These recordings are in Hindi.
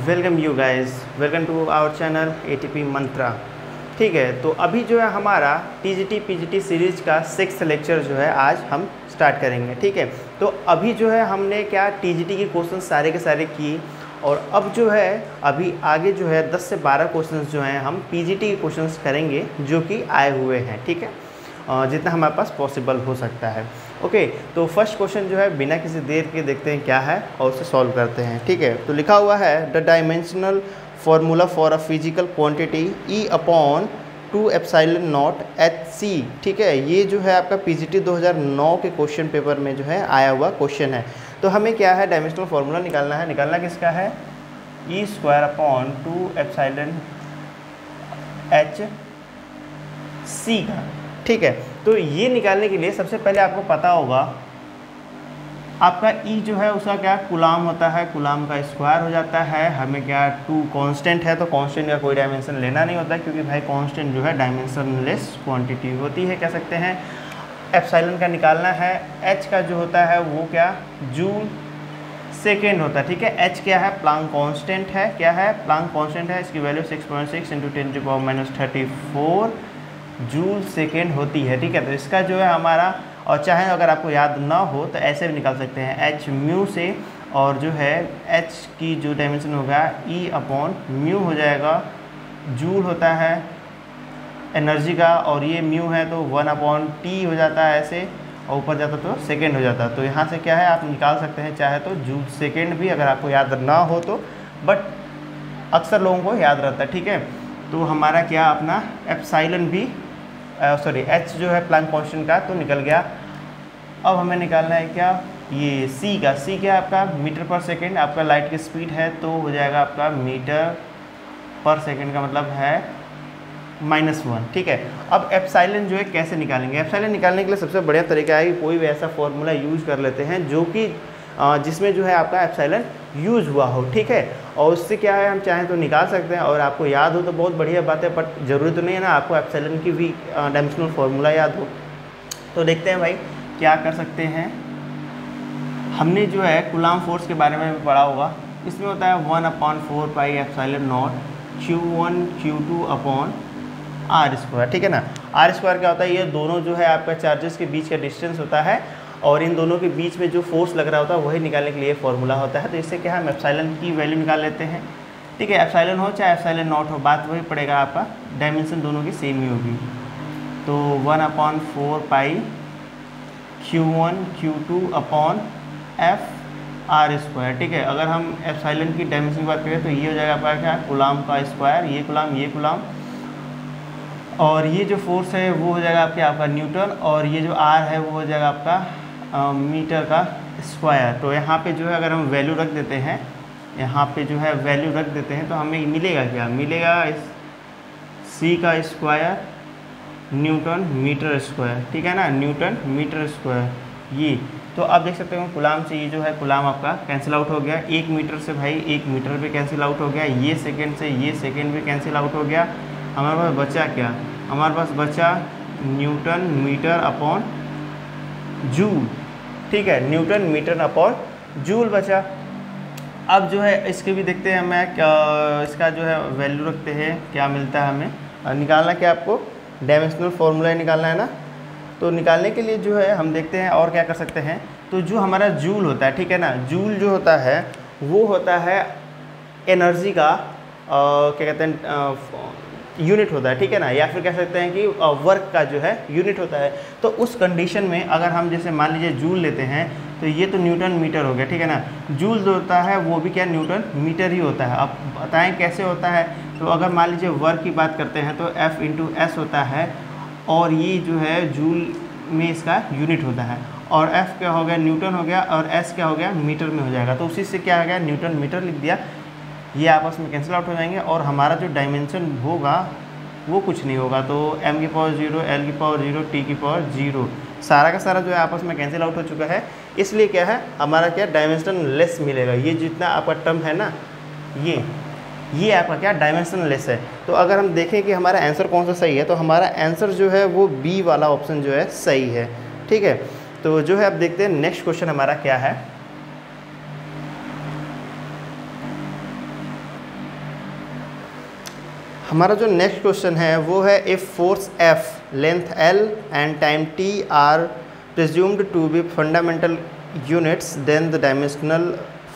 Welcome you guys, welcome to our channel ATP Mantra. ठीक है, तो अभी जो है हमारा टीजीटी पीजीटी सीरीज़ का 6th लेक्चर जो है आज हम स्टार्ट करेंगे। ठीक है, तो अभी जो है हमने क्या टीजीटी के क्वेश्चन सारे के सारे किए और अब जो है अभी आगे जो है 10 से 12 क्वेश्चंस जो हैं हम पीजीटी के क्वेश्चंस करेंगे जो कि आए हुए हैं। ठीक है, जितना हमारे पास पॉसिबल हो सकता है। ओके, तो फर्स्ट क्वेश्चन जो है बिना किसी देर के देखते हैं क्या है और उसे सॉल्व करते हैं। ठीक है, तो लिखा हुआ है the dimensional formula for a physical quantity E upon 2 epsilon not HC। ठीक है, ये जो है आपका पीजीटी 2009 के क्वेश्चन पेपर में जो है आया हुआ क्वेश्चन है। तो हमें क्या है डायमेंशनल फार्मूला निकालना है। निकालना किसका है? E square upon 2 epsilon HC का। ठीक है, तो ये निकालने के लिए सबसे पहले आपको पता होगा आपका E जो है उसका क्या कूलाम होता है, कूलाम का स्क्वायर हो जाता है। हमें क्या 2 कांस्टेंट है तो कांस्टेंट का कोई डायमेंशन लेना नहीं होता क्योंकि भाई कांस्टेंट जो है डायमेंशनलेस क्वांटिटी होती है, कह सकते हैं। एप्सिलॉन का निकालना है। H का जो होता है वो क्या जूल सेकेंड होता है। ठीक है, H क्या है? प्लांक कांस्टेंट है। क्या है? प्लांक कांस्टेंट है। इसकी वैल्यू 6.6 × 10⁻34 जूल सेकेंड होती है। ठीक है, तो इसका जो है हमारा, और चाहे अगर आपको याद ना हो तो ऐसे भी निकाल सकते हैं H म्यू से, और जो है H की जो डायमेंशन होगा E अपॉन म्यू हो जाएगा। जूल होता है एनर्जी का और ये म्यू है तो 1/T हो जाता है ऐसे, और ऊपर जाता तो सेकेंड हो जाता। तो यहाँ से क्या है आप निकाल सकते हैं चाहे तो जूल सेकेंड भी, अगर आपको याद ना हो तो, बट अक्सर लोगों को याद रहता है। ठीक है, तो हमारा क्या अपना एप्सिलॉन भी H जो है प्लांक कांस्टेंट का तो निकल गया। अब हमें निकालना है क्या ये C का। C क्या है आपका मीटर पर सेकेंड, आपका लाइट की स्पीड है तो हो जाएगा आपका मीटर पर सेकेंड का मतलब है -1। ठीक है, अब एप्सिलॉन जो है कैसे निकालेंगे? एप्सिलॉन निकालने के लिए सबसे बढ़िया तरीका है कि कोई भी ऐसा फॉर्मूला यूज कर लेते हैं जो कि जिसमें जो है आपका एप्सिलॉन यूज हुआ हो। ठीक है, और उससे क्या है हम चाहें तो निकाल सकते हैं, और आपको याद हो तो बहुत बढ़िया बात है, बट ज़रूरी तो नहीं है ना आपको एप्सिलॉन की भी डायमेंशनल फार्मूला याद हो। तो देखते हैं भाई क्या कर सकते हैं। हमने जो है कूलाम फोर्स के बारे में भी पढ़ा होगा। इसमें होता है 1/4 pi epsilon not Q1 Q2 upon R square. ठीक है ना, R स्क्वायर क्या होता है? ये दोनों जो है आपका चार्जेस के बीच का डिस्टेंस होता है और इन दोनों के बीच में जो फोर्स लग रहा होता है वही निकालने के लिए फॉर्मूला होता है। तो इससे क्या है हम एप्सिलॉन की वैल्यू निकाल लेते हैं। ठीक है, एप्सिलॉन हो चाहे एप्सिलॉन नॉट हो, बात वही पड़ेगा, आपका डायमेंशन दोनों की सेम ही होगी। तो 1/4 पाई Q1 Q2 upon FR square. ठीक है, अगर हम एप्सिलॉन की डायमेंशन की बात करें तो ये हो जाएगा आपका क्या कूलाम का स्क्वायर, ये कूलाम, और ये जो फोर्स है वो हो जाएगा आपका न्यूटन, और ये जो R है वो हो जाएगा आपका मीटर का स्क्वायर। तो यहाँ पे जो है अगर हम वैल्यू रख देते हैं, यहाँ पे जो है वैल्यू रख देते हैं तो हमें मिलेगा क्या? मिलेगा इस C का स्क्वायर न्यूटन मीटर स्क्वायर। ठीक है ना, न्यूटन मीटर स्क्वायर ये। तो आप देख सकते हो कूलाम से ये जो है कूलाम आपका कैंसिल आउट हो गया। 1 मीटर से भाई 1 मीटर भी कैंसिल आउट हो गया। ये सेकेंड से ये सेकेंड भी कैंसिल आउट हो गया। हमारे पास बचा क्या? हमारे पास बचा न्यूटन मीटर अपॉन जूल। ठीक है, न्यूटन मीटर अपॉन जूल बचा। अब जो है इसके भी देखते हैं हमें इसका जो है वैल्यू रखते हैं क्या मिलता है हमें। निकालना क्या आपको? डायमेंशनल फार्मूला निकालना है ना। तो निकालने के लिए जो है हम देखते हैं और क्या कर सकते हैं। तो जो हमारा जूल होता है, ठीक है ना, जूल जो होता है वो होता है एनर्जी का क्या कहते हैं यूनिट होता है। ठीक है ना, या फिर कह सकते हैं कि वर्क का जो है यूनिट होता है। तो उस कंडीशन में अगर हम जैसे मान लीजिए जूल लेते हैं तो ये तो न्यूटन मीटर हो गया। ठीक है ना, जूल जो होता है वो भी क्या न्यूटन मीटर ही होता है। अब बताएं कैसे होता है। तो अगर मान लीजिए वर्क की बात करते हैं तो F × S होता है, और ये जो है जूल में इसका यूनिट होता है, और F क्या हो गया? न्यूटन हो गया, और S क्या हो गया? मीटर में हो जाएगा। तो उसी से क्या हो गया? न्यूटन मीटर लिख दिया। ये आपस में कैंसिल आउट हो जाएंगे और हमारा जो डायमेंशन होगा वो कुछ नहीं होगा। तो m की पावर 0, l की पावर 0, t की पावर 0, सारा का सारा जो है आपस में कैंसिल आउट हो चुका है। इसलिए क्या है हमारा क्या डायमेंशन लेस मिलेगा। ये जितना आपका टर्म है ना, ये आपका क्या डायमेंशन लेस है। तो अगर हम देखें कि हमारा आंसर कौन सा सही है, तो हमारा आंसर जो है वो B वाला ऑप्शन जो है सही है। ठीक है, तो जो है अब देखते हैं नेक्स्ट क्वेश्चन हमारा क्या है। हमारा जो नेक्स्ट क्वेश्चन है वो है if force F, length L and time T are presumed to be fundamental units then the dimensional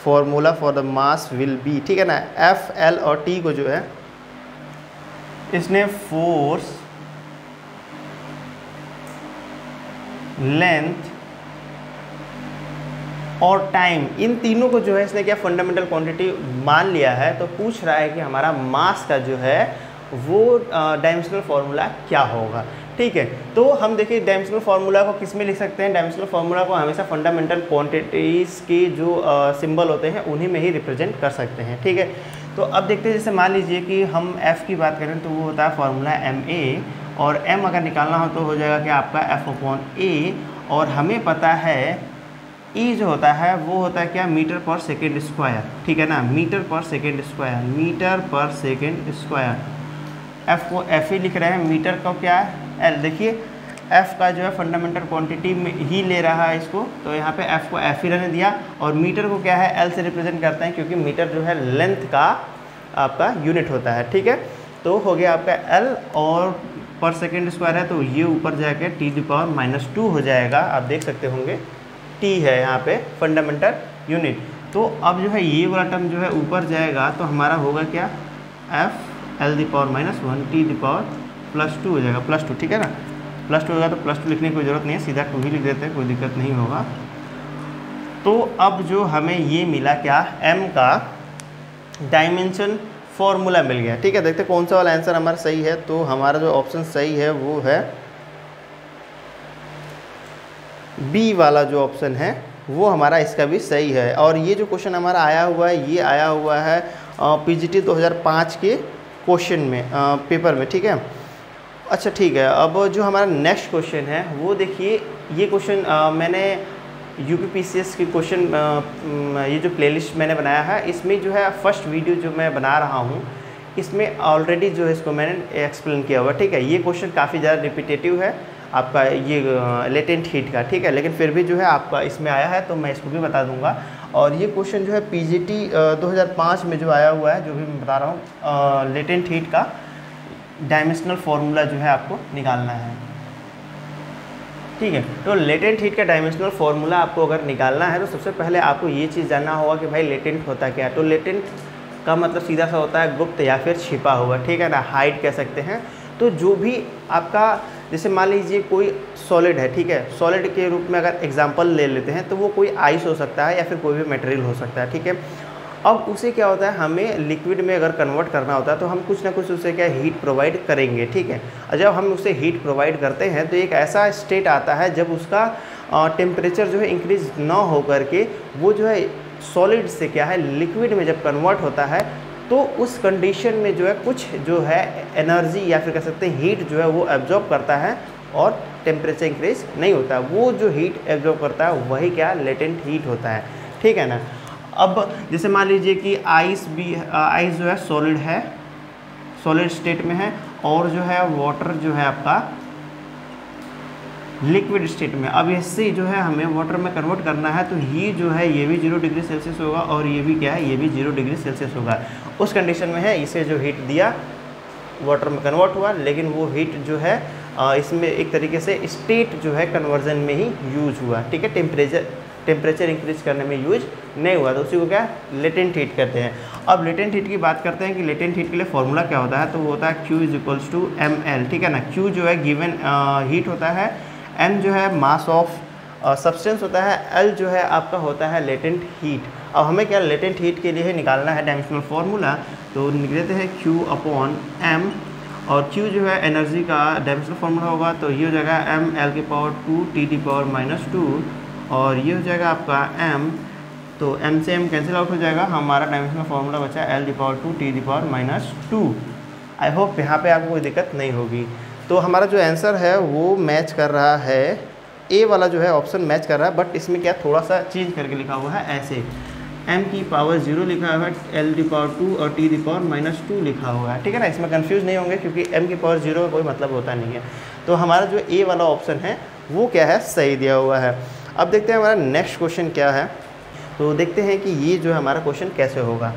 formula for the mass will be. ठीक है ना, F, L और T को जो है इसने फोर्स, लेंथ और टाइम, इन तीनों को जो है इसने क्या फंडामेंटल क्वांटिटी मान लिया है। तो पूछ रहा है कि हमारा मास का जो है वो डायमेंशनल फार्मूला क्या होगा। ठीक है, तो हम देखिए डायमेंशनल फार्मूला को किस में लिख सकते हैं। डायमेंशनल फार्मूला को हमेशा फंडामेंटल क्वांटिटीज़ के जो सिंबल होते हैं उन्हीं में ही रिप्रेजेंट कर सकते हैं। ठीक है, तो अब देखते हैं, जैसे मान लीजिए कि हम F की बात करें तो वो होता है फार्मूला MA, और M अगर निकालना हो तो हो जाएगा कि आपका F/A, और हमें पता है E जो होता है वो होता है क्या, मीटर पर सेकेंड स्क्वायर। ठीक है ना, मीटर पर सेकेंड स्क्वायर, मीटर पर सेकेंड स्क्वायर। F को F ही लिख रहे हैं, मीटर का क्या है L। देखिए F का जो है फंडामेंटल क्वांटिटी में ही ले रहा है इसको, तो यहाँ पे F को F ही रहने दिया, और मीटर को क्या है L से रिप्रेजेंट करते हैं, क्योंकि मीटर जो है लेंथ का आपका यूनिट होता है। ठीक है, तो हो गया आपका L, और पर सेकेंड स्क्वायर है तो ये ऊपर जाके T⁻² हो जाएगा। आप देख सकते होंगे T है यहाँ पे फंडामेंटल यूनिट। तो अब जो है ये वाला टर्म जो है ऊपर जाएगा तो हमारा होगा क्या, F(L⁻⁻1 T⁻+2 हो जाएगा, +2। ठीक है ना, +2 होगा तो +2 लिखने की कोई ज़रूरत नहीं है, सीधा 2 ही लिख देते हैं, कोई दिक्कत नहीं होगा। तो अब जो हमें ये मिला क्या, M का डायमेंशन फॉर्मूला मिल गया। ठीक है, देखते कौन सा वाला आंसर हमारा सही है। तो हमारा जो ऑप्शन सही है वो है बी वाला जो ऑप्शन है वो हमारा इसका भी सही है। और ये जो क्वेश्चन हमारा आया हुआ है ये आया हुआ है PGT 2005 के क्वेश्चन में, पेपर में। ठीक है, अच्छा ठीक है। अब जो हमारा नेक्स्ट क्वेश्चन है वो देखिए, ये क्वेश्चन मैंने UPPCS के क्वेश्चन, ये जो प्लेलिस्ट मैंने बनाया है इसमें जो है फर्स्ट वीडियो जो मैं बना रहा हूँ इसमें ऑलरेडी जो है इसको मैंने एक्सप्लेन किया हुआ। ठीक है, ये क्वेश्चन काफ़ी ज़्यादा रिपीटेटिव है आपका, ये लेटेंट हीट का। ठीक है, लेकिन फिर भी जो है आपका इसमें आया है तो मैं इसको भी बता दूंगा। और ये क्वेश्चन जो है PGT 2005 में जो आया हुआ है, जो भी मैं बता रहा हूँ, लेटेंट हीट का डायमेंशनल फार्मूला जो है आपको निकालना है। ठीक है, तो लेटेंट हीट का डायमेंशनल फार्मूला आपको अगर निकालना है तो सबसे पहले आपको ये चीज़ जानना होगा कि भाई लेटेंट होता क्या है। तो लेटेंट का मतलब सीधा सा होता है गुप्त या फिर छिपा हुआ। ठीक है ना, हाइड कह सकते हैं। तो जो भी आपका, जैसे मान लीजिए कोई सॉलिड है, ठीक है, सॉलिड के रूप में अगर एग्जांपल ले लेते हैं तो वो कोई आइस हो सकता है या फिर कोई भी मटेरियल हो सकता है। ठीक है, अब उसे क्या होता है, हमें लिक्विड में अगर कन्वर्ट करना होता है तो हम कुछ ना कुछ उसे क्या हीट प्रोवाइड करेंगे। ठीक है, और जब हम उसे हीट प्रोवाइड करते हैं तो एक ऐसा स्टेट आता है जब उसका टेम्परेचर जो है इंक्रीज ना हो करके वो जो है सॉलिड से क्या है लिक्विड में जब कन्वर्ट होता है तो उस कंडीशन में जो है कुछ जो है एनर्जी या फिर कह सकते हैं हीट जो है वो एब्जॉर्ब करता है और टेम्परेचर इंक्रीज नहीं होता। वो जो हीट एब्जॉर्ब करता है वही क्या लेटेंट हीट होता है। ठीक है ना, अब जैसे मान लीजिए कि आइस जो है सॉलिड है, सॉलिड स्टेट में है, और जो है वाटर जो है आपका लिक्विड स्टेट में। अब इससे जो है हमें वाटर में कन्वर्ट करना है तो ये जो है ये भी 0 डिग्री सेल्सियस होगा और ये भी क्या है, ये भी 0 डिग्री सेल्सियस होगा। उस कंडीशन में है इसे जो हीट दिया वाटर में कन्वर्ट हुआ, लेकिन वो हीट जो है इसमें एक तरीके से स्टेट जो है कन्वर्जन में ही यूज हुआ। ठीक है, टेम्परेचर इंक्रीज करने में यूज नहीं हुआ, तो उसी को क्या लेटेंट हीट कहते हैं। अब लेटेंट हीट की बात करते हैं कि लेटेंट हीट के लिए फॉर्मूला क्या होता है, तो वो होता है Q = ml। ठीक है ना, Q जो है गिवन हीट होता है, m जो है मास ऑफ सब्सटेंस होता है, L जो है आपका होता है लेटेंट हीट। अब हमें क्या लेटेंट हीट के लिए निकालना है डायमेंशनल फार्मूला, तो निकल देते हैं Q/m, और Q जो है एनर्जी का डायमेंशनल फार्मूला होगा तो ये हो जाएगा mL⁻² T⁻², और ये हो जाएगा आपका m, तो m से m कैंसिल आउट हो जाएगा, हमारा डायमेंशनल फार्मूला बचा L⁻² T⁻²। आई होप यहाँ पे आपको कोई दिक्कत नहीं होगी। तो हमारा जो आंसर है वो मैच कर रहा है, ए वाला जो है ऑप्शन मैच कर रहा है, बट इसमें क्या थोड़ा सा चेंज करके लिखा हुआ है, ऐसे m⁻0 लिखा हुआ है, L⁻² और T⁻² लिखा हुआ है। ठीक है ना, इसमें कंफ्यूज नहीं होंगे क्योंकि m⁻0 का कोई मतलब होता नहीं है। तो हमारा जो ए वाला ऑप्शन है वो क्या है, सही दिया हुआ है। अब देखते हैं हमारा नेक्स्ट क्वेश्चन क्या है। तो देखते हैं कि ये जो हमारा क्वेश्चन कैसे होगा।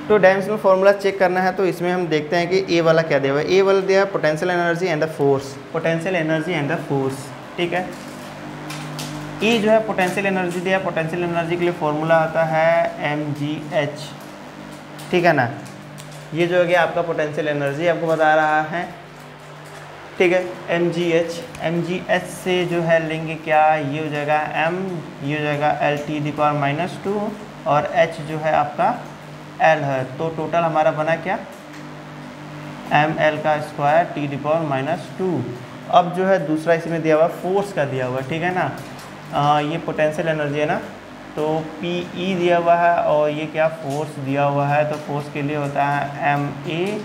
तो डायमेंशनल फॉर्मूला चेक करना है तो इसमें हम देखते हैं कि ए वाला क्या दिया हुआ है। ए वाला दिया है potential energy and the force, potential energy and the force, ठीक है। ई जो है पोटेंशियल एनर्जी दिया, पोटेंशियल एनर्जी के लिए फॉर्मूला आता है mgh, ठीक है ना। ये जो है कि आपका पोटेंशियल एनर्जी आपको बता रहा है, ठीक है। mgh से जो है लेंगे क्या, ये हो जाएगा m, ये हो जाएगा L⁻⁻², और h जो है आपका l है, तो टोटल हमारा बना क्या, ml²T⁻²। अब जो है दूसरा इसमें दिया हुआ फोर्स का दिया हुआ, ठीक है ना। ये पोटेंशियल एनर्जी है ना, तो PE दिया हुआ है और ये क्या फोर्स दिया हुआ है, तो फोर्स के लिए होता है MA,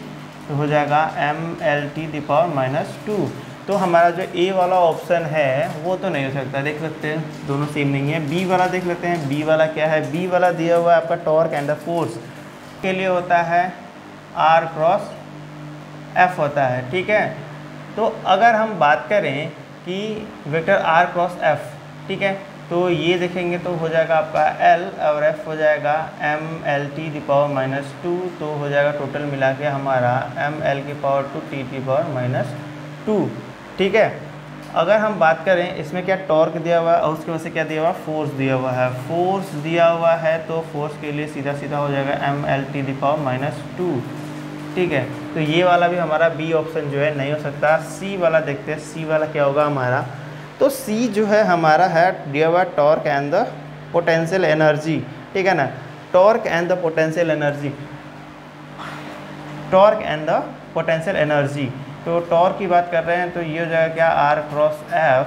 तो हो जाएगा mL⁻²। तो हमारा जो ए वाला ऑप्शन है वो तो नहीं हो सकता, देख सकते हैं दोनों सेम नहीं है। बी वाला देख लेते हैं, बी वाला क्या है। बी वाला दिया हुआ है आपका टॉर्क एंड द फोर्स के लिए होता है R×F होता है, ठीक है। तो अगर हम बात करें कि वेक्टर R×F, ठीक है, तो ये देखेंगे तो हो जाएगा आपका L और F हो जाएगा mL⁻², तो हो जाएगा टोटल मिला के हमारा mL⁻²T⁻², ठीक है। अगर हम बात करें इसमें क्या टॉर्क दिया हुआ है और उसकी वजह से क्या दिया हुआ है, फोर्स दिया हुआ है। फोर्स दिया हुआ है तो फोर्स के लिए सीधा सीधा हो जाएगा mL⁻², ठीक है। तो ये वाला भी हमारा बी ऑप्शन जो है नहीं हो सकता। सी वाला देखते हैं, सी वाला क्या होगा हमारा, तो सी जो है हमारा है दिया हुआ torque and the potential energy, ठीक है ना। Torque and the potential energy, torque and the potential energy, तो टॉर्क की बात कर रहे हैं तो ये हो जाएगा क्या R×F,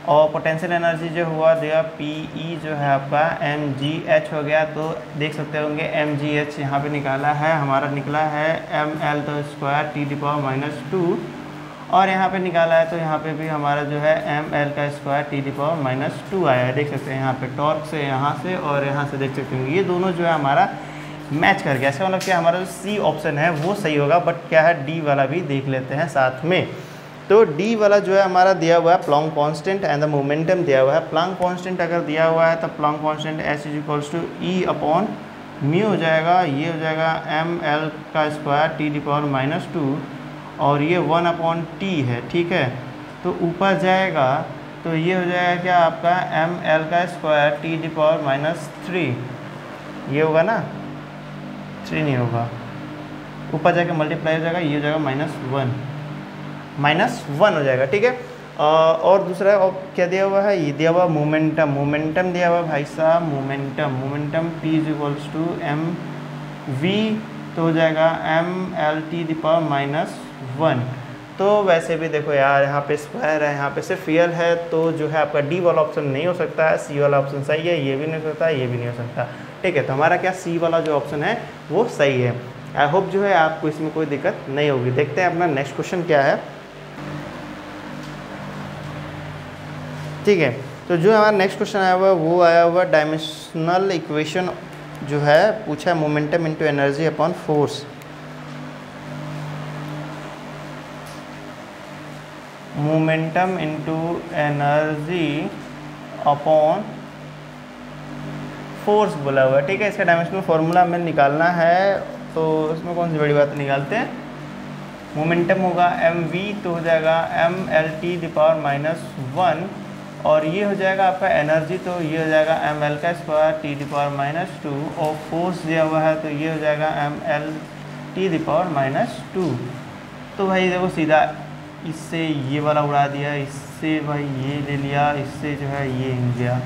और पोटेंशियल एनर्जी जो हुआ दिया PE जो है आपका mgh हो गया। तो देख सकते होंगे mgh यहाँ पे निकाला है, हमारा निकला है mL²T⁻², और यहाँ पे निकाला है तो यहाँ पे भी हमारा जो है mL²T⁻² आया है। देख सकते हैं यहाँ पे टॉर्क से यहाँ से और यहाँ से देख सकते हैं ये दोनों जो है हमारा मैच कर गया। इसका मतलब क्या हमारा जो सी ऑप्शन है वो सही होगा, बट क्या है डी वाला भी देख लेते हैं साथ में। तो डी वाला जो है हमारा दिया हुआ है Planck constant and the momentum दिया हुआ है। प्लैंक कांस्टेंट अगर दिया हुआ है तो प्लैंक कांस्टेंट S=E/μ हो जाएगा, ये हो जाएगा mL²T⁻², और ये 1/T है, ठीक है। तो ऊपर जाएगा तो ये हो जाएगा क्या आपका mL²T⁻3, ये होगा ना, 3 नहीं होगा, ऊपर जाके मल्टीप्लाई हो जाएगा, ये हो जाएगा -1 हो जाएगा, ठीक है। और दूसरा और क्या दिया हुआ है, ये दिया हुआ मोमेंटम, मोमेंटम दिया हुआ भाई साहब, मोमेंटम P=mv, तो हो जाएगा mL⁻⁻1। तो वैसे भी देखो यार यहाँ पे स्क्वायर है, यहाँ पे सिर्फ रियल है, तो जो है आपका डी वाला ऑप्शन नहीं हो सकता है। सी वाला ऑप्शन सही है, ये भी नहीं हो सकता, ये भी नहीं हो सकता, ठीक है। तो हमारा क्या सी वाला जो ऑप्शन है वो सही है। आई होप जो है आपको इसमें कोई दिक्कत नहीं होगी। देखते हैं अपना नेक्स्ट क्वेश्चन क्या है, ठीक है। तो जो हमारा नेक्स्ट क्वेश्चन आया हुआ वो आया हुआ डायमेंशनल इक्वेशन जो है पूछा है, momentum into energy upon force. Momentum into energy upon force बोला हुआ है, ठीक है। इसका डायमेंशनल फार्मूला हमें निकालना है, तो इसमें कौन सी बड़ी बात निकालते हैं। मोमेंटम होगा mv, तो हो जाएगा mL⁻⁻1, और ये हो जाएगा आपका एनर्जी, तो ये हो जाएगा mL²T⁻², और फोर्स दिया हुआ है तो ये हो जाएगा mL⁻2। तो भाई देखो सीधा इससे ये वाला उड़ा दिया, इससे भाई ये ले लिया, इससे जो है ये हो गया,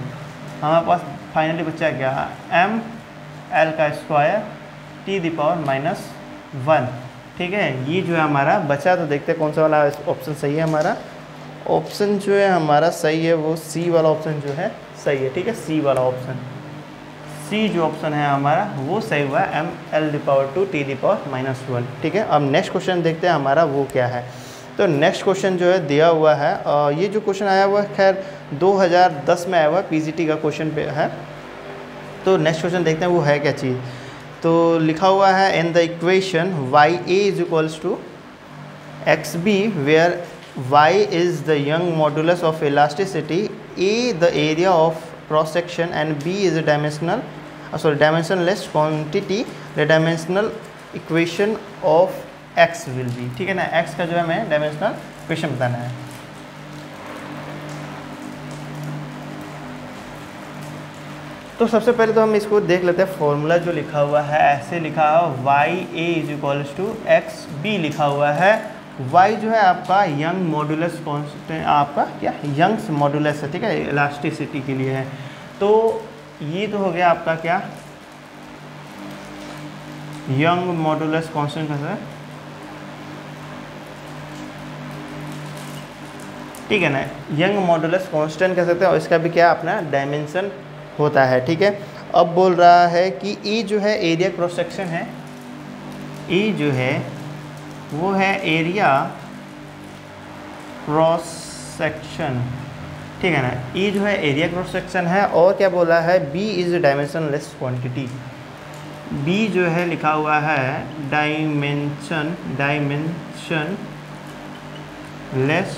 हमारे पास फाइनली बच्चा क्या mL²T⁻⁻1, ठीक है। ये जो है हमारा बचा, तो देखते हैं कौन सा वाला ऑप्शन सही है। हमारा ऑप्शन जो है हमारा सही है वो सी वाला ऑप्शन जो है सही है, ठीक है। सी वाला ऑप्शन, सी जो ऑप्शन है हमारा वो सही हुआ है mL⁻²T⁻⁻1, ठीक है। अब नेक्स्ट क्वेश्चन देखते हैं हमारा वो क्या है। तो नेक्स्ट क्वेश्चन जो है दिया हुआ है, ये जो क्वेश्चन आया हुआ है खैर 2010 में आया हुआ है, पीजीटी का क्वेश्चन पे है। तो नेक्स्ट क्वेश्चन देखते हैं वो है क्या चीज़। तो लिखा हुआ है in the equation YA=XB where Y is the young modulus of elasticity, A the area of cross section, and B is a dimensionless quantity the dimensional equation of x will be, ठीक है ना, एक्स का जो है हमें डायमेंशनल इक्वेशन बताना है। तो सबसे पहले तो हम इसको देख लेते हैं, फॉर्मूला जो लिखा हुआ है ऐसे लिखा है Y A is equals to X B लिखा हुआ है। वाई जो है आपका यंग मॉडुलस कॉन्स्टेंट, आपका क्या यंग्स मॉडुलस है, ठीक है, इलास्टिसिटी के लिए है। तो ये तो हो गया आपका क्या यंग मॉडुलस कॉन्स्टेंट कैसे, ठीक है ना, यंग मॉडुलस कांस्टेंट कह सकते हैं, और इसका भी क्या अपना डायमेंशन होता है, ठीक है। अब बोल रहा है कि ई जो है एरिया क्रॉस सेक्शन है, ई जो है वो है एरिया क्रॉस सेक्शन, ठीक है ना, ई जो है एरिया क्रॉस सेक्शन है। और क्या बोला है, B is dimensionless quantity, B जो है लिखा हुआ है डायमेंशन लेस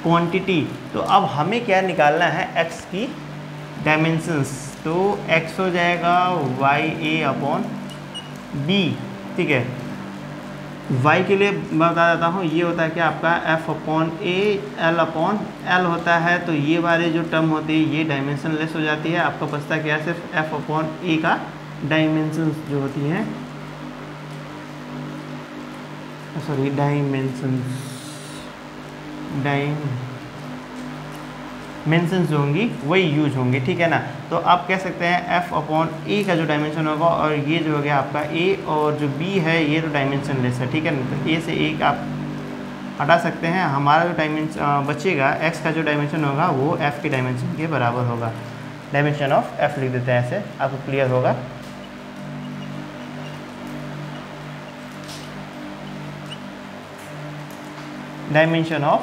क्वांटिटी। तो अब हमें क्या निकालना है, एक्स की डायमेंशंस, तो एक्स हो जाएगा वाई ए अपॉन बी, ठीक है। वाई के लिए मैं बता देता हूँ, ये होता है कि आपका F upon A L upon L होता है। तो ये वाली जो टर्म होती है ये डायमेंशन लेस हो जाती है, आपका बचता क्या है सिर्फ एफ अपॉन ए का डायमेंशंस जो होती हैं, सॉरी डायमेंशंस जो होंगी वही यूज होंगी, ठीक है ना। तो आप कह सकते हैं एफ अपॉन ए का जो डायमेंशन होगा, और ये जो हो गया आपका ए, और जो बी है ये तो डायमेंशन लेस है, ठीक है ना। तो ए से एक आप हटा सकते हैं, हमारा जो डायमेंशन बचेगा एक्स का जो डायमेंशन होगा वो एफ़ के डायमेंशन के बराबर होगा। डायमेंशन ऑफ एफ लिख देते हैं, ऐसे आपको क्लियर होगा। डायमेंशन ऑफ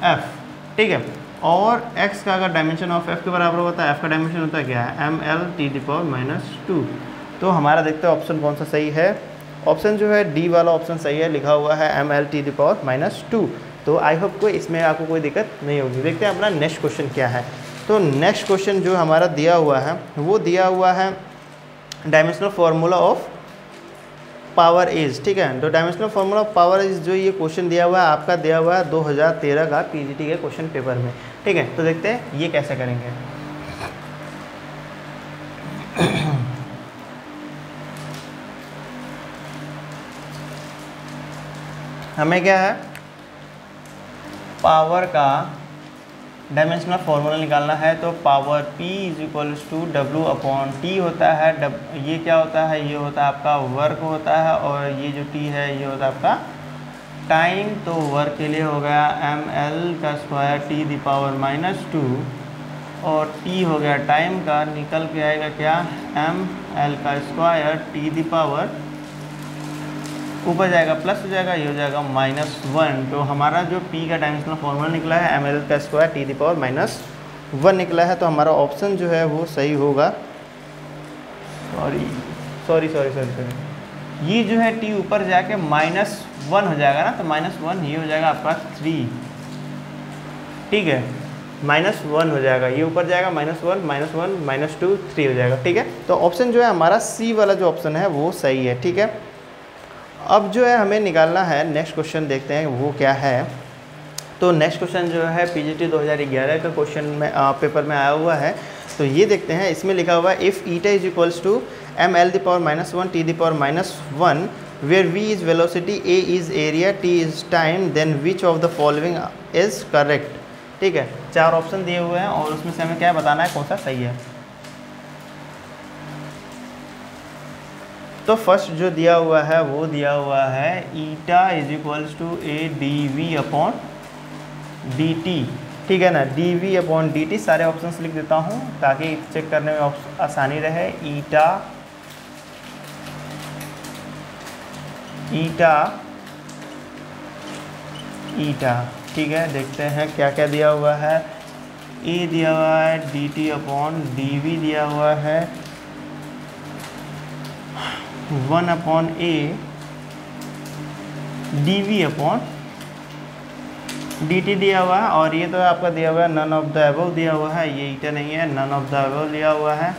एफ, ठीक है। और x का अगर डायमेंशन ऑफ f के बराबर होता है, f का डायमेंशन होता है क्या है ml⁻²। तो हमारा देखते हैं ऑप्शन कौन सा सही है। ऑप्शन जो है डी वाला ऑप्शन सही है, लिखा हुआ है ml⁻²। तो आई होप को इसमें आपको कोई दिक्कत नहीं होगी। देखते हैं अपना नेक्स्ट क्वेश्चन क्या है। तो नेक्स्ट क्वेश्चन जो हमारा दिया हुआ है वो दिया हुआ है dimensional formula of power is, ठीक है। तो dimensional formula of power is जो ये क्वेश्चन दिया हुआ है आपका दिया हुआ है 2013 का पीजीटी के क्वेश्चन पेपर में, ठीक है। तो देखते हैं ये कैसे करेंगे। हमें क्या है, पावर का डायमेंशनल फार्मूला निकालना है। तो power P is equals to W/T होता है। ये क्या होता है, ये होता है आपका वर्क होता है, और ये जो T है ये होता है आपका टाइम। तो वर्क के लिए हो गया ml²T⁻², और T हो गया टाइम का, निकल के आएगा क्या ml²T⁻, ऊपर जाएगा प्लस हो जाएगा, ये हो जाएगा -1। तो हमारा जो P का डायमेंशनल फार्मूला निकला है ml²T⁻1 निकला है। तो हमारा ऑप्शन जो है वो सही होगा। सॉरी ये जो है T ऊपर जाके -1 हो जाएगा ना, तो -1 ये हो जाएगा आपका 3, ठीक है, -1 हो जाएगा, ये ऊपर जाएगा -1 -2 3 हो जाएगा, ठीक है। तो ऑप्शन जो है हमारा C वाला जो ऑप्शन है वो सही है, ठीक है। अब जो है हमें निकालना है नेक्स्ट क्वेश्चन, देखते हैं वो क्या है। तो नेक्स्ट क्वेश्चन जो है पीजीटी 2011 का क्वेश्चन में पेपर में आया हुआ है। तो ये देखते हैं, इसमें लिखा हुआ है if eta is equals to ml⁻1T⁻1 where v is velocity, a is area, t is time, then which of the following is correct, ठीक है। 4 ऑप्शन दिए हुए हैं और उसमें से हमें क्या बताना है कौन सा सही है। तो फर्स्ट जो दिया हुआ है वो दिया हुआ है ईटा इज इक्वल्स टू a/dv/dt, ठीक है ना, dv/dt। सारे ऑप्शंस लिख देता हूँ ताकि चेक करने में आसानी रहे। ईटा, ठीक है। देखते हैं क्या क्या दिया हुआ है। a दिया हुआ है, dt/dv दिया हुआ है, 1/a dv/dt दिया हुआ है। और ये तो आपका दिया हुआ है नन ऑफ द अबव दिया हुआ है, ये ईटा नहीं है, नन ऑफ द अबव लिया हुआ है।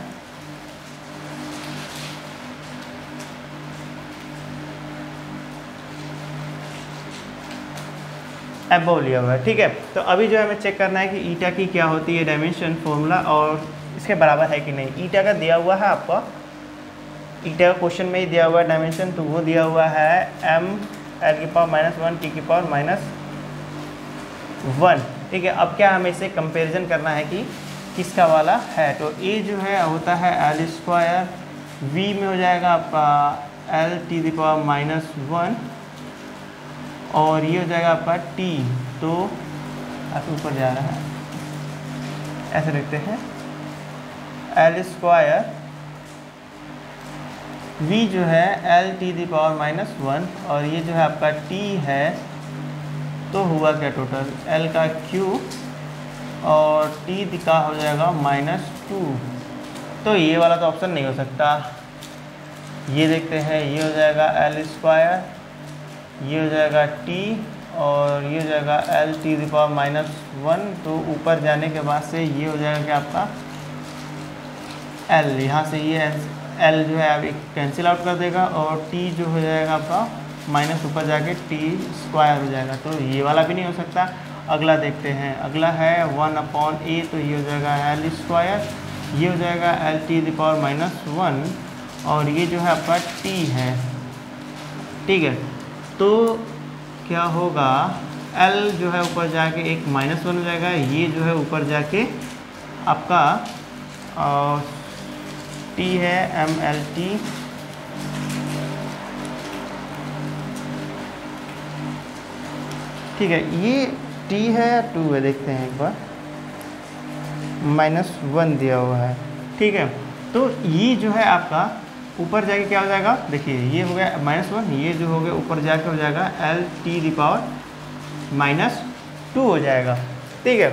अबव लिया हुआ है, ठीक है। तो अभी जो है हमें चेक करना है कि ईटा की क्या होती है डायमेंशन फॉर्मूला और इसके बराबर है कि नहीं। ईटा का दिया हुआ है आपका, ईटा का क्वेश्चन में ही दिया हुआ है डायमेंशन, तो वो दिया हुआ है m(l⁻⁻1 t⁻−1), ठीक है। अब क्या हमें इसे कंपैरिजन करना है कि किसका वाला है। तो ए जो है होता है l², v में हो जाएगा आपका l⁻⁻1 और ये हो जाएगा आपका t। तो आप ऊपर जा रहा है, ऐसे लिखते हैं l², v जो है l⁻⁻1 और ये जो है आपका t है। तो हुआ क्या टोटल, l का क्यूब और t दिखा हो जाएगा -2। तो ये वाला तो ऑप्शन नहीं हो सकता। ये देखते हैं, ये हो जाएगा l², ये हो जाएगा t और ये हो जाएगा l⁻⁻1। तो ऊपर जाने के बाद से ये हो जाएगा क्या आपका l, यहाँ से ये l जो है अभी कैंसिल आउट कर देगा और t जो हो जाएगा आपका माइनस ऊपर जाके t² हो जाएगा। तो ये वाला भी नहीं हो सकता। अगला देखते हैं, अगला है 1/a, तो ये हो जाएगा l², ये हो जाएगा l⁻⁻1 और ये जो है आपका t है, ठीक है। तो क्या होगा, l जो है ऊपर जाके एक -1 हो जाएगा, ये जो है ऊपर जाके आपका t है mlt, ठीक है। ये t है 2 है, देखते हैं एक बार, -1 दिया हुआ है, ठीक है। तो ये जो है आपका ऊपर जाके क्या हो जाएगा, देखिए ये हो गया -1, ये जो हो गया ऊपर जाके हो जाएगा l⁻⁻2 हो जाएगा, ठीक है।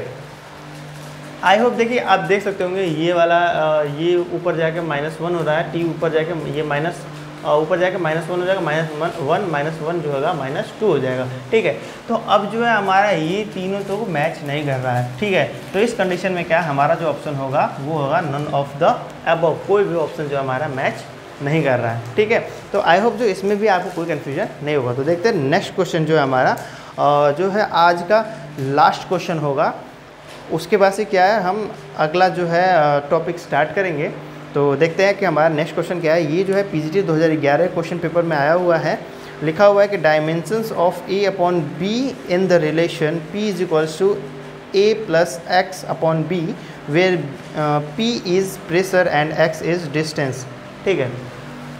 आई होप देखिए आप देख सकते होंगे ये वाला ये ऊपर जाके -1 हो रहा है, t ऊपर जाके ये ऊपर जाके -1 हो जाएगा, -1 जो होगा -2 हो जाएगा, ठीक है। तो अब जो है हमारा ये तीनों तो मैच नहीं कर रहा है, ठीक है। तो इस कंडीशन में क्या हमारा जो ऑप्शन होगा वो होगा नन ऑफ द अबव, कोई भी ऑप्शन जो हमारा मैच नहीं कर रहा है, ठीक है। तो आई होप जो इसमें भी आपको कोई कन्फ्यूजन नहीं होगा। तो देखते हैं नेक्स्ट क्वेश्चन जो है हमारा जो है आज का लास्ट क्वेश्चन होगा। उसके बाद से क्या है, हम अगला जो है टॉपिक स्टार्ट करेंगे। तो देखते हैं कि हमारा नेक्स्ट क्वेश्चन क्या है। ये जो है पीजीटी 2011 क्वेश्चन पेपर में आया हुआ है, लिखा हुआ है कि dimensions of a/b in the relation p = a + x/b where p is pressure and x is distance, ठीक है।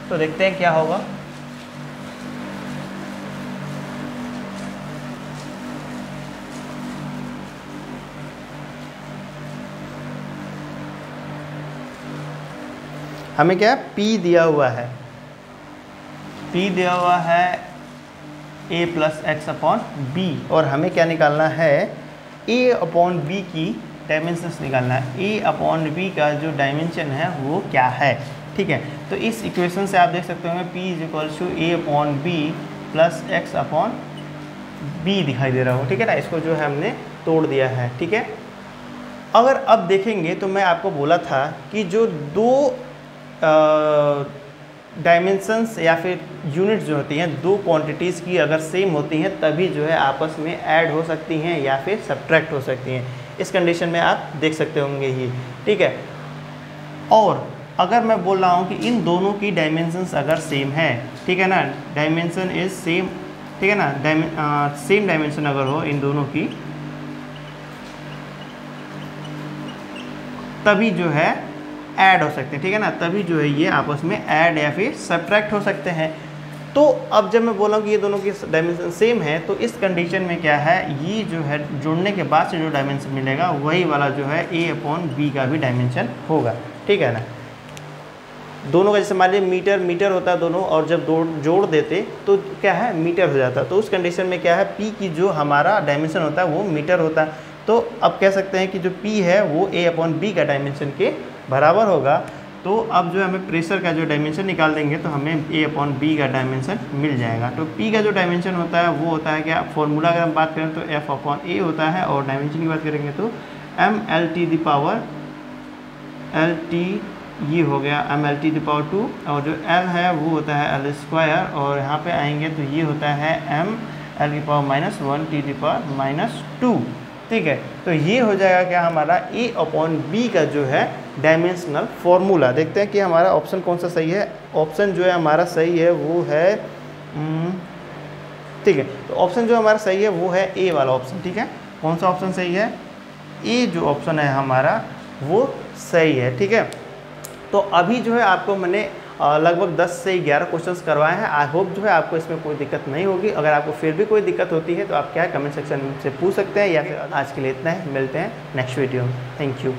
तो देखते हैं क्या होगा। हमें क्या है, P दिया हुआ है, P दिया हुआ है a + x/b और हमें क्या निकालना है, a/b की डायमेंशंस निकालना है। a/b का जो डायमेंशन है वो क्या है, ठीक है। तो इस इक्वेशन से आप देख सकते होंगे p = a/b + x/b दिखाई दे रहा हो, ठीक है ना। इसको जो है हमने तोड़ दिया है, ठीक है। अगर अब देखेंगे तो मैं आपको बोला था कि जो दो डायमेंशंस या फिर यूनिट्स जो होती हैं, दो क्वांटिटीज़ की अगर सेम होती हैं तभी जो है आपस में ऐड हो सकती हैं या फिर सब्ट्रैक्ट हो सकती हैं। इस कंडीशन में आप देख सकते होंगे ही, ठीक है। और अगर मैं बोल रहा हूँ कि इन दोनों की डायमेंशंस अगर सेम है, ठीक है ना, डायमेंशन इज सेम, ठीक है ना, सेम डायमेंशन अगर हो इन दोनों की, तभी जो है ऐड हो सकते हैं, ठीक है ना, तभी जो है ये आपस में ऐड या फिर सब्ट्रैक्ट हो सकते हैं। तो अब जब मैं बोला कि ये दोनों की डायमेंशन सेम है, तो इस कंडीशन में क्या है, ये जो है जुड़ने के बाद से जो डायमेंशन मिलेगा वही वाला जो है a/b का भी डायमेंशन होगा, ठीक है ना। दोनों का जैसे मान लीजिए मीटर होता है दोनों, और जब जोड़ देते तो क्या है, मीटर हो जाता है। तो उस कंडीशन में क्या है, p की जो हमारा डायमेंशन होता है वो मीटर होता है। तो अब कह सकते हैं कि जो p है वो a/b का डायमेंशन के बराबर होगा। तो अब जो हमें प्रेशर का जो डायमेंशन निकाल देंगे तो हमें a/b का डायमेंशन मिल जाएगा। तो p का जो डायमेंशन होता है वो होता है क्या, फॉर्मूला अगर हम बात करें तो F/A होता है, और डायमेंशन की बात करेंगे तो mLT ये हो गया mLT⁻², और जो L है वो होता है L², और यहाँ पे आएंगे तो ये होता है एल की power minus 1 T the power minus 2। ठीक है, तो ये हो जाएगा क्या हमारा ए अपॉन बी का जो है डायमेंशनल फॉर्मूला। देखते हैं कि हमारा ऑप्शन कौन सा सही है। ऑप्शन जो है हमारा सही है वो है ठीक है, तो ऑप्शन जो हमारा सही है वो है ए वाला ऑप्शन। ठीक है, कौन सा ऑप्शन सही है? ए जो ऑप्शन है हमारा वो सही है। ठीक है, तो अभी जो है आपको मैंने लगभग 10 से 11 क्वेश्चंस करवाए हैं। आई होप जो है आपको इसमें कोई दिक्कत नहीं होगी। अगर आपको फिर भी कोई दिक्कत होती है तो आप क्या है कमेंट सेक्शन से पूछ सकते हैं, या फिर आज के लिए इतना है। मिलते हैं नेक्स्ट वीडियो में। Thank you.